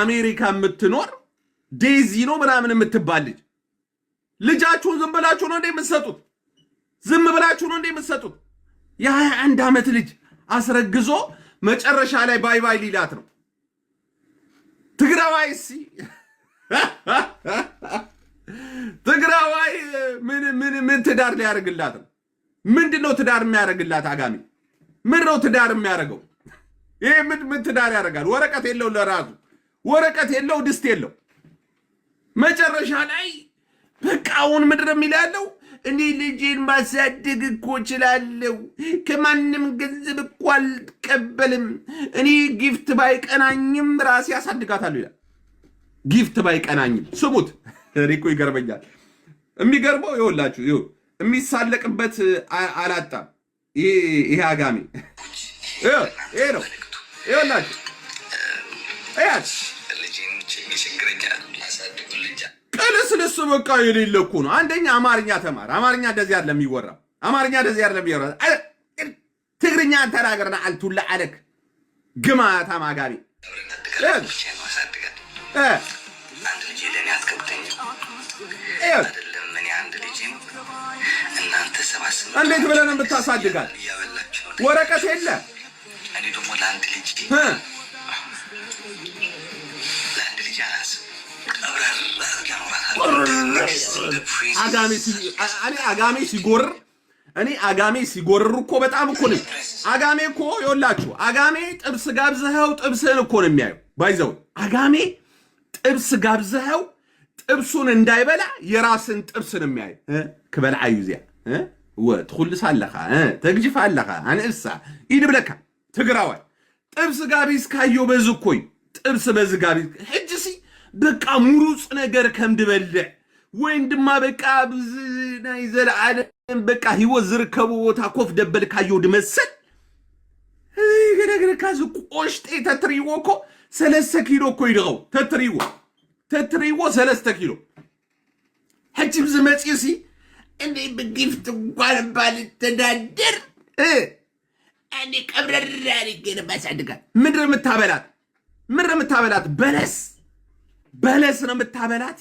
አሜሪካ የምትኖር ዴዚ ነው ምናምን የምትባል ልጃችሁን ዝም ብላችሁ ነው እንዴ የምትሰጡት ዝም ብላችሁ ነው እንዴ የምትሰጡት የ21 ዓመት ልጅ አስረግዞ መጨረሻ ላይ ባይ ባይ ሊላት ነው ትግራዋይሲ ትግራዋይ ምን ትዳር ሊያደርግላት ነው ምንድነው ትዳር የሚያደርግላት አጋሚ ምን ነው ትዳር የሚያደርገው ይሄ ምን ትዳር ያደርጋል ወረቀት የለው ለራሱ ወረቀት የለው ድስት የለው መጨረሻ ላይ በቃውን ምድር የሚላለው እኔ ልጄን ማሳደግ እኮ እችላለሁ ከማንም ገንዘብ እኮ አልቀበልም እኔ ጊፍት ባይቀናኝም ራሴ ያሳድጋታለሁ ይላል ጊፍት ባይቀናኝም ስሙት ሪኮ ይገርመኛል የሚገርመው ይኸውላችሁ የሚሳለቅበት አላጣም ይሄ አጋሚ ይሄ ነው ይኸውላችሁ ቅልስልስ በቃ የሌለ እኮ ነው አንደኛ አማርኛ ተማር አማርኛ እንደዚህ አይደለም የሚወራው አማርኛ እንደዚህ አይደለም የሚወራው ትግርኛ ተናገርና አልቱላ አለክ ግማታም አጋሚ አንድ ልጅ ለኔ አትከብተኝ አይደለም ምን አንድ ልጅ እናንተ ሰባስብ እንዴት ብለን የምታሳድጋል ወረቀት የለ እኔ ደግሞ ለአንድ ልጅ አላስ አጋሜ ሲጎር እኮ በጣም እኮ ነው አጋሜ እኮ ይኸውላችሁ አጋሜ ጥብስ ጋብዘኸው ጥብስህን እኮ ነው የሚያየው ባይዘው አጋሜ ጥብስ ጋብዘኸው ጥብሱን እንዳይበላ የራስን ጥብስን የሚያይ ክበልዓዩ እዚያ ትኹልስ ኣለኻ ተግጅፍ ኣለኻ አንእሳ ይድብለካ ትግራዋይ ጥብስ ጋቢስ ካዮ በዝኮይ ጥብስ በዝ ጋቢ ሕጅሲ በቃ ሙሩፅ ነገር ከም ድበልዕ ወይን ድማ በቃ ናይ ዘለዓለም በቃ ህይወት ዝርከቡ ቦታ ኮፍ ደበል ካዮ ድመስል ገደገደ ካዝ ቆሽጤ ተትሪዎ እኮ 3 ኪሎ እኮ ይድኸው ተትሪዎ 3 ኪሎ ሕጅብ ዝመፂሲ እንዴ በጊፍት እንኳን ባልተዳደር እኔ ቀብረር አድርጌ ባሳድጋት ምንድን የምታበላት በለስ ነው የምታበላት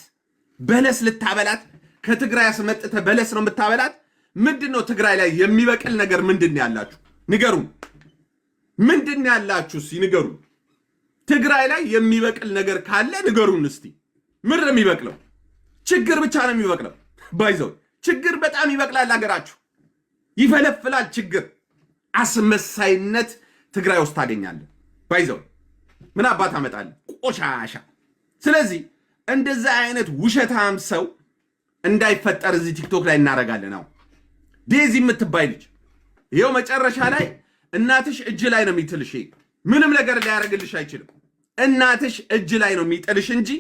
በለስ ልታበላት ከትግራይ ያስመጥተ በለስ ነው የምታበላት ምንድን ነው ትግራይ ላይ የሚበቅል ነገር ምንድን ያላችሁ ንገሩ ምንድን ያላችሁ እስቲ ንገሩ ትግራይ ላይ የሚበቅል ነገር ካለ ንገሩን እስቲ ምንድን ነው የሚበቅለው ችግር ብቻ ነው የሚበቅለው ባይዘው ችግር በጣም ይበቅላል ሀገራችሁ ይፈለፍላል ችግር አስመሳይነት ትግራይ ውስጥ ታገኛለህ ባይዘው ምን አባት አመጣለ ቆሻሻ ስለዚህ እንደዛ አይነት ውሸታም ሰው እንዳይፈጠር እዚህ ቲክቶክ ላይ እናረጋለን ነው ዴዚ የምትባይ ልጅ ይሄው መጨረሻ ላይ እናትሽ እጅ ላይ ነው የሚጥልሽ። ምንም ነገር ሊያደርግልሽ አይችልም። እናትሽ እጅ ላይ ነው የሚጥልሽ እንጂ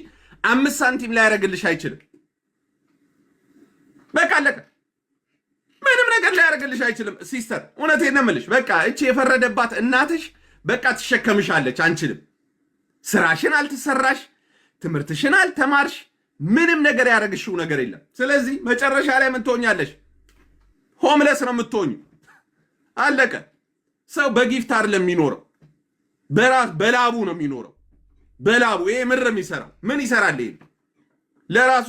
5 ሳንቲም ሊያደርግልሽ አይችልም። በቃ አለቀ። ምንም ነገር ሊያደርግልሽ አይችልም። ሲስተር እውነቴን ነው የምልሽ። በቃ እቺ የፈረደባት እናትሽ በቃ ትሸከምሻለች። አንችልም። ስራሽን አልተሰራሽ፣ ትምህርትሽን አልተማርሽ፣ ምንም ነገር ያደረግሽው ነገር የለም። ስለዚህ መጨረሻ ላይ ምን ትሆኛለሽ? ሆምለስ ነው የምትሆኙ። አለቀ። ሰው በጊፍት አይደለም የሚኖረው፣ በላቡ ነው የሚኖረው። በላቡ ይሄ ምድር የሚሰራው ምን ይሰራል? ይሄ ለራሱ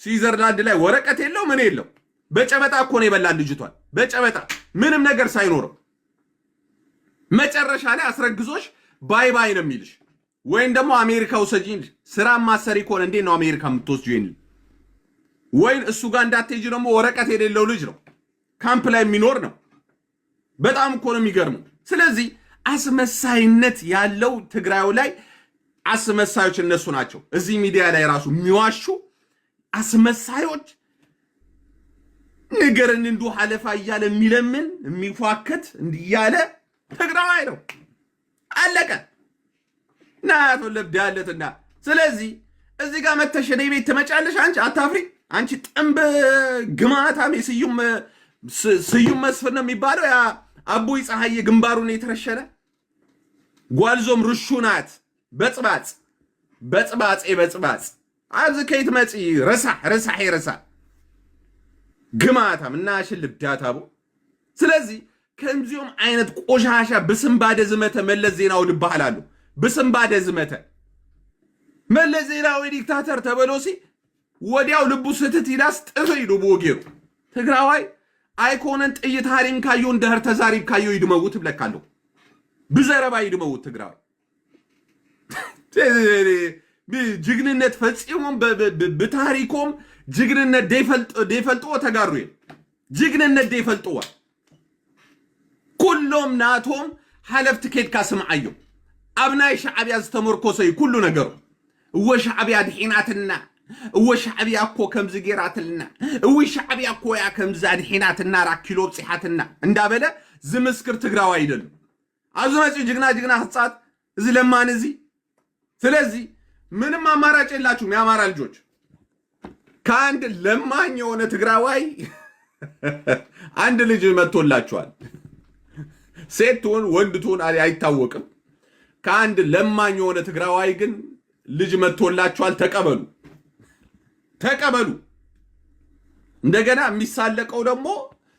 ስዊዘርላንድ ላይ ወረቀት የለው ምን የለው። በጨበጣ እኮ ነው የበላን ልጅቷን፣ በጨበጣ ምንም ነገር ሳይኖረው። መጨረሻ ላይ አስረግዞሽ ባይ ባይ ነው የሚልሽ። ወይም ደግሞ አሜሪካ ውሰጂኝ። ስራ ማሰሪ ከሆነ እንዴት ነው አሜሪካ የምትወስጂው? ይሄን ወይም እሱ ጋር እንዳትሄጂ ደግሞ ወረቀት የሌለው ልጅ ነው፣ ካምፕ ላይ የሚኖር ነው። በጣም እኮ ነው የሚገርመው። ስለዚህ አስመሳይነት ያለው ትግራዩ ላይ አስመሳዮች እነሱ ናቸው። እዚህ ሚዲያ ላይ ራሱ የሚዋሹ አስመሳዮች፣ ነገርን እንዱ ሐለፋ እያለ የሚለምን የሚፏከት እንዲያለ ትግራዋይ ነው። አለቀ። ናቶ ለብድ ያለትና ስለዚህ እዚህ ጋር መተሽ እኔ ቤት ትመጫለሽ። አንቺ አታፍሪ? አንቺ ጥንብ ግማታም ስዩም መስፍን ነው የሚባለው ያ አቦይ ፀሐዬ ግንባሩን የተረሸነ ጓልዞም ርሹናት በጽባጽ አዝ ከይት መጪ ረሳ ግማታም እና ሽልብ ዳታቦ። ስለዚህ ከምዚዮም አይነት ቆሻሻ ብስምባደ ዝመተ መለስ ዜናዊ ልባላሉ። ብስምባደ ዝመተ መለስ ዜናዊ ዲክታተር ተበሎሲ ወዲያው ልቡ ስትት ይላስ ጥፍ ይሉ ቦጌሩ ትግራዋይ አይኮነን ጥይት ሃሪም ካዩ እንደህር ተዛሪብ ካዩ ይድመውት ብለካለሁ ብዘረባ ይድመውት ትግራዋይ ጅግንነት ፈጽሞም በታሪኮም ጅግንነት ደይፈልጦ ተጋሩ ጅግንነት ደይፈልጦዋ ኩሎም ናቶም ሐለፍት ኬድካ ስምዓዮ አብናይ ሻዕቢያ ዝተመርኮሰይ ኩሉ ነገሩ ወሻዕቢያ ድሒናትና ወሻዕቢያ እኮ ከምዝ ጌራትልና ወሻዕቢያ እኮ ያ ከምዝ ድሒናትና ራኪሎ ጽሓትና እንዳበለ ዝምስክር ትግራው አይደለም። አዝመጪ ጅግና ህጻት እዚ ለማን እዚ። ስለዚህ ምንም አማራጭ የላችሁም የአማራ ልጆች። ከአንድ ለማኝ የሆነ ትግራዋይ አንድ ልጅ መጥቶላችኋል። ሴት ትሁን ወንድ ትሁን አይታወቅም። ከአንድ ለማኝ የሆነ ትግራዋይ ግን ልጅ መጥቶላችኋል። ተቀበሉ። እንደገና የሚሳለቀው ደግሞ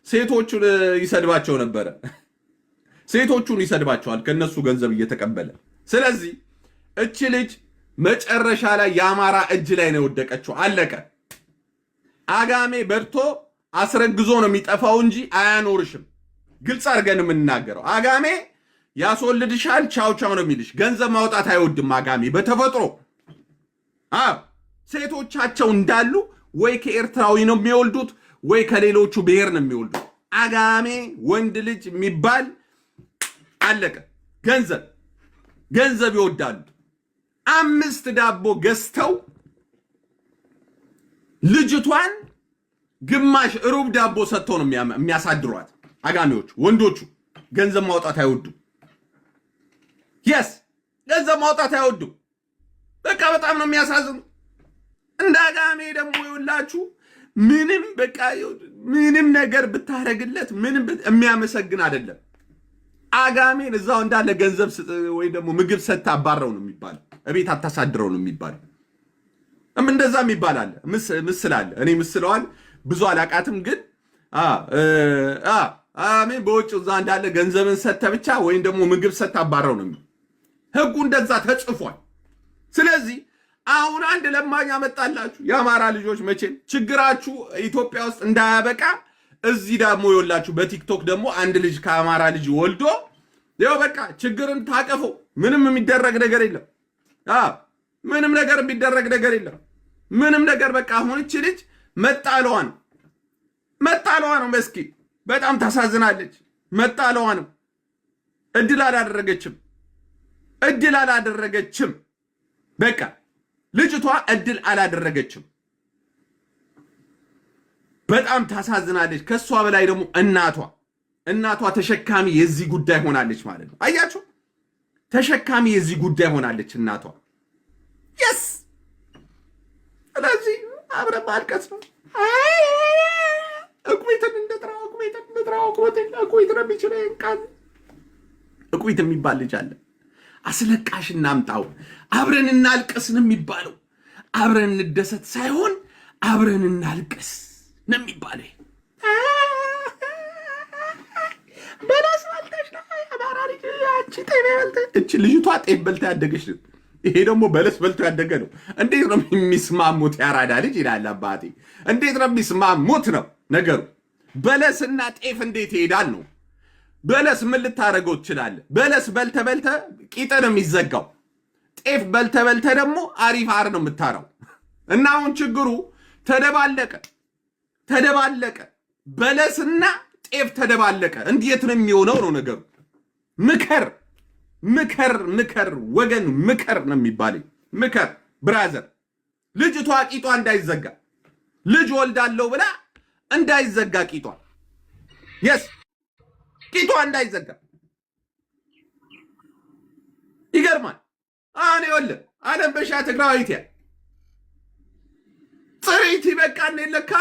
ሴቶቹን ይሰድባቸው ነበረ። ሴቶቹን ይሰድባቸዋል ከነሱ ገንዘብ እየተቀበለ። ስለዚህ እቺ ልጅ መጨረሻ ላይ የአማራ እጅ ላይ ነው የወደቀችው። አለቀ። አጋሜ በርቶ አስረግዞ ነው የሚጠፋው እንጂ አያኖርሽም። ግልጽ አድርገን የምንናገረው አጋሜ ያስወልድሻል፣ ቻው ነው የሚልሽ። ገንዘብ ማውጣት አይወድም አጋሜ በተፈጥሮ። ሴቶቻቸው እንዳሉ ወይ ከኤርትራዊ ነው የሚወልዱት ወይ ከሌሎቹ ብሔር ነው የሚወልዱት። አጋሜ ወንድ ልጅ የሚባል አለቀ። ገንዘብ ይወዳሉ። 5 ዳቦ ገዝተው ልጅቷን ግማሽ ሩብ ዳቦ ሰጥተው ነው የሚያሳድሯት አጋሜዎች። ወንዶቹ ገንዘብ ማውጣት አይወዱም። ገንዘብ ማውጣት አይወዱም። በቃ በጣም ነው የሚያሳዝኑ። እንደ አጋሜ ደግሞ ይውላችሁ ምንም ነገር ብታረግለት ምንም የሚያመሰግን አይደለም። አጋሜን እዛው እንዳለ ገንዘብ ወይ ደግሞ ምግብ ሰጥታ አባረው ነው የሚባለው። እቤት አታሳድረው ነው የሚባለው። እንደዛ የሚባል አለ፣ ምስል አለ። እኔ ምስለዋል ብዙ አላቃትም፣ ግን አሜን በውጭ እዛ እንዳለ ገንዘብን ሰጥተ ብቻ ወይም ደግሞ ምግብ ሰጥታ አባረው ነው። ህጉ እንደዛ ተጽፏል። ስለዚህ አሁን አንድ ለማኝ አመጣላችሁ። የአማራ ልጆች መቼም ችግራችሁ ኢትዮጵያ ውስጥ እንዳያበቃ እዚህ ደግሞ ይወላችሁ በቲክቶክ ደግሞ አንድ ልጅ ከአማራ ልጅ ወልዶ ያው በቃ ችግርን ታቀፈው። ምንም የሚደረግ ነገር የለም። ምንም ነገር የሚደረግ ነገር የለም። ምንም ነገር በቃ አሁን እቺ ልጅ መጣለዋ ነው። መስኪን በጣም ታሳዝናለች። መጣለዋ ነው። እድል አላደረገችም። በቃ ልጅቷ እድል አላደረገችም። በጣም ታሳዝናለች። ከሷ በላይ ደግሞ እናቷ እናቷ ተሸካሚ የዚህ ጉዳይ ሆናለች ማለት ነው። አያችሁ፣ ተሸካሚ የዚህ ጉዳይ ሆናለች እናቷ። የስ ስለዚህ አብረን ማልቀስ ነው። እኩይትን እንደጥራው እኩይት ነው የሚችለው ቃል እኩይት የሚባል ልጅ አለ። አስለቃሽ እናምጣው አብረን እናልቀስ ነው የሚባለው። አብረን እንደሰት ሳይሆን አብረን እናልቀስ ነው የሚባለው። በላስ አልተሽ ነው አባራ ልጅ አንቺ እቺ ልጅቷ ጤፍ በልታ ያደገች ነው። ይሄ ደግሞ በለስ በልቶ ያደገ ነው። እንዴት ነው የሚስማሙት? ያራዳ ልጅ ይላል አባቴ። እንዴት ነው የሚስማሙት ነው ነገሩ። በለስና ጤፍ እንዴት ይሄዳል ነው። በለስ ምን ልታደርገው ትችላለህ? በለስ በልተ ቂጥ ነው የሚዘጋው። ጤፍ በልተ ደግሞ አሪፍ አር ነው የምታረው። እና አሁን ችግሩ ተደባለቀ። በለስና ጤፍ ተደባለቀ። እንዴት ነው የሚሆነው ነው ነገሩ። ምከር ወገን፣ ምከር ነው የሚባለኝ። ምከር ብራዘር። ልጅቷ ቂጧ እንዳይዘጋ፣ ልጅ ወልዳለሁ ብላ እንዳይዘጋ ቂጧ፣ የስ ቂጧ እንዳይዘጋ። ይገርማል። አኔ ወለ አለምበሻ ትግራዊት ያ ጽሪት ይበቃን ለካ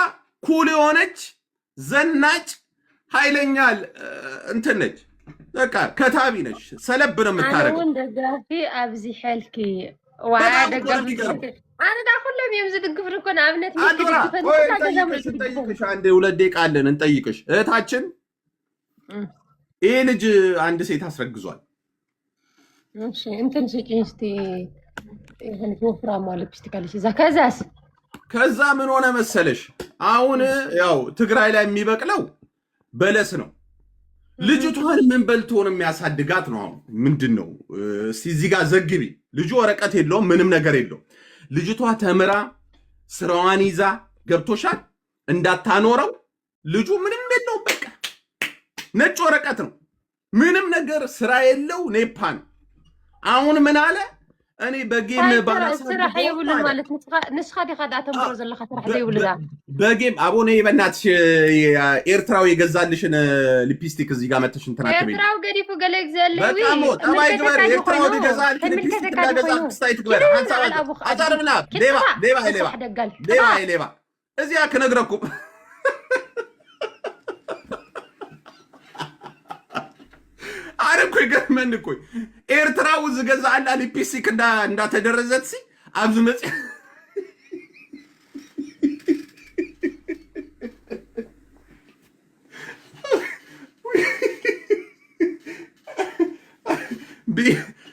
ኩል የሆነች ዘናጭ ኃይለኛል እንትን ነች። በቃ ከታቢ ነች። ሰለብ ነው የምታረገው። አሁን ደጋፊ አብዚ ሐልኪ ዋ ደጋፊ አነ ዳ ሁሉም የምዝ ድግፍር እኮ ነው። አብነት እንጠይቅሽ አንዴ 2 ደቂቃ አለን እንጠይቅሽ። እህታችን ይሄ ልጅ አንድ ሴት አስረግዟል። እሺ እንትን ስጪኝ እስቲ ይሄን ወፍራም ሊፕስቲክ አለሽ እዛ። ከዛ ምን ሆነ መሰለሽ፣ አሁን ያው ትግራይ ላይ የሚበቅለው በለስ ነው። ልጅቷን ምን በልቶ ነው የሚያሳድጋት ነው? አሁን ምንድነው? እስቲ እዚህ ጋር ዘግቢ። ልጁ ወረቀት የለውም፣ ምንም ነገር የለውም። ልጅቷ ተምራ ስራዋን ይዛ ገብቶሻል እንዳታኖረው። ልጁ ምንም የለውም፣ በቃ ነጭ ወረቀት ነው። ምንም ነገር ስራ የለው፣ ኔፓ ነው። አሁን ምን አለ? እኔ በጌም ስራህ ይውል ማለት ንስኻ ዲኻ ዳተምሮ ዘለኻ ስራህ ይውልዳ በጌም አቦኔ በእናትሽ ኤርትራው የገዛልሽን ሊፕስቲክ እዚህ ጋር መተሽ እንትና ትበይ። ኤርትራው ገዲፉ ገለ ግዘለዊ በጣም ጠባይ ግበር። ኤርትራው ይገዛልሽ ሊፕስቲክ እንዳገዛ ስታይ ትግበር። አዛርብና ሌባ እዚያ ከነግረኩም አረኩ ይገርመን እኮ ኤርትራው ዝገዛ አላ ሊፕስቲክ እንዳተደረዘት ሲ አብዝ መጽ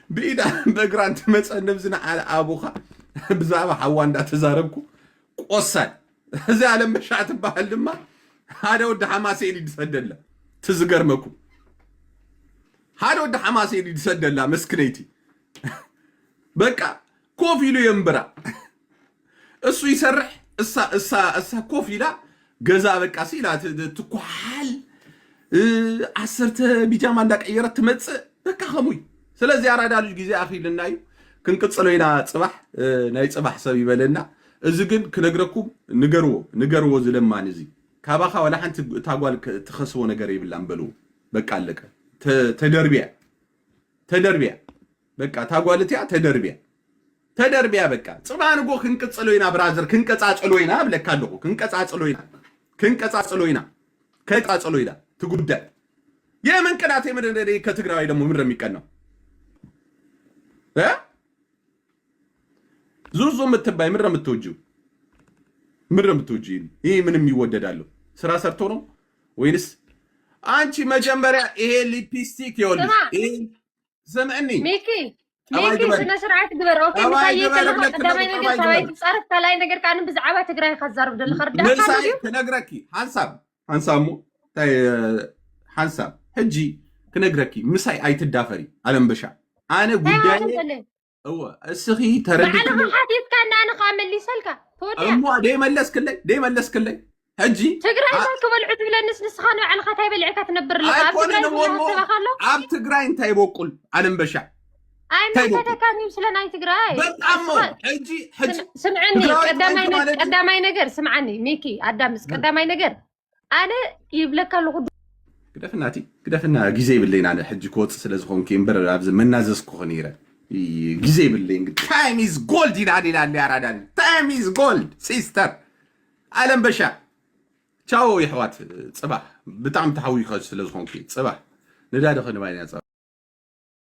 ቢዳ በግራንት መጸነብዝና አቡኻ ብዛባ ሐዋ እንዳተዛረብኩ ቆሳል እዚ ዓለም መሻት ባህል ድማ ሓደ ወዲ ሐማሴ ይድሰደላ ትዝገርመኩ ሓደ ወዲ ሐማሴ ይድሰደላ መስክነይቲ በቃ ኮፊሉ የምብራ እሱ ይሰርሕ እሳ ኮፊላ ገዛ በቃ ሲላ ትኳል ዓሰርተ ቢጃማ እንዳቀየረት ትመጽእ በቃ ኸሙይ። ስለዚህ አራዳ ልጅ ጊዜ አኺልናዩ ክንቅጽሎ ኢና ጽባሕ ናይ ጽባሕ ሰብ ይበለና። እዚ ግን ክነግረኩም ንገርዎ ዝለማን እዚ ካባኻ ወላ ሓንቲ ታጓል ትኸስቦ ነገር ይብላን በልዎ። በቃ አለቀ። ተደርቢያ በቃ ታጓልትያ ተደርቢያ በቃ ጽባንጎ ክንቅጽሎ ኢና ብራዘር ክንቀጻጽሎ ኢና ብለካ ኣለኹ ክንቀጻጽሎ ኢና ትጉዳይ የምን ቅናት የምንደደ ከትግራይ ደግሞ ምን የሚቀናው ዙዙ የምትባይ ምን የምትወጂው ይሄ ምንም ይወደዳለሁ? ስራ ሰርቶ ነው ወይንስ አንቺ መጀመሪያ ይሄ ሊፕስቲክ ይወልሽ ይሄ ዘመኒ ሚኪ ስነ ስርዓት ግበር። ኦኬ ቀዳማይ ነገር ሰባይ ጻርፍ ከላይ ነገር ካን ብዛዕባ ትግራይ ከዛርብ ደል خرዳ ካሉ ትነግረኪ ሓንሳብ ሕጂ ክነግረኪ ምሳይ ኣይትዳፈሪ አለምበሻ አነ ጉዳይ እስኺ ተረድክ ባለ መሓቲት ካና አነ ካመሊሰልካ ተወዲያ እሞ ደይ መለስክለይ ሕጂ ትግራይ ክበልዑ ትብለንስ ንስኻነ ዓልኻ ታይ በልዕካ ትነብር ለካ ኣብ ትግራይ እንታይ በቁል አለምበሻ አይ መተካኒ ስለናይ ትግራይ በጣም ሕጂ ስምعني ቀዳማይ ነገር ስምعني ሚኪ አዳምስ ቀዳማይ ነገር አነ ይብለካ ለኹ قدفنا جزء بالليل أنا حج كوت سلزخون كيمبر أبز من نازس كونيرة جزء بالليل time is gold ينادي لاني أرادان time is gold sister عالم بشع تشاو يا حوات صباح بتعم تحوي خالص سلزخون كي صباح نداد خلنا ما ينصب